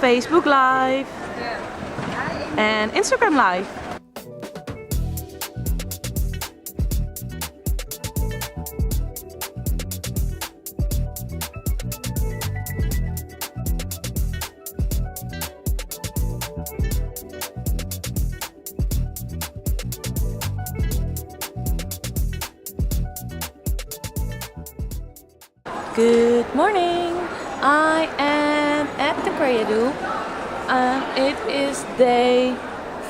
Facebook Live and Instagram Live. Good morning! I am at the Kreadoe. It is day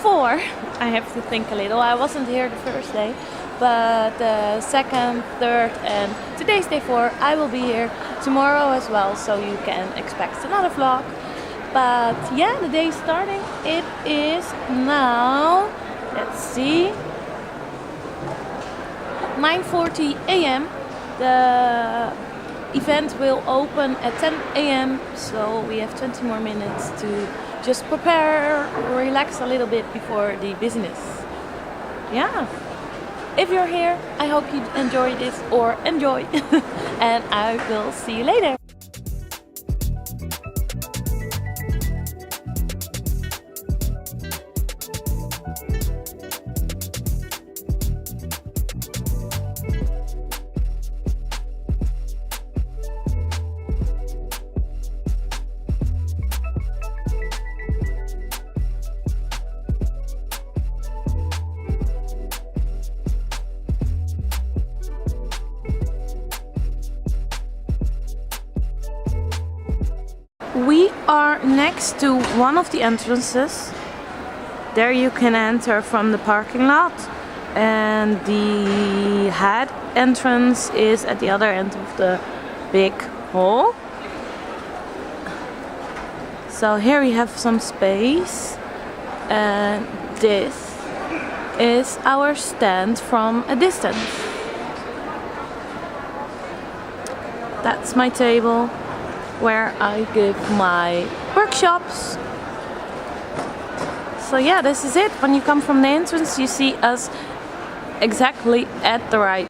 4. I have to think a little. I wasn't here the first day, but the second, third, and today's day 4. I will be here tomorrow as well, so you can expect another vlog. But yeah, the day is starting. It is now, let's see, 9:40 a.m. The event will open at 10 a.m. so we have 20 more minutes to just prepare, relax a little bit before the business. Yeah, if you're here, I hope you enjoy this or enjoy and I will see you later. We are next to one of the entrances. There you can enter from the parking lot, and the head entrance is at the other end of the big hall. So here we have some space, and this is our stand from a distance. That's my table where I give my workshops. So yeah, this is it. When you come from the entrance, you see us exactly at the right.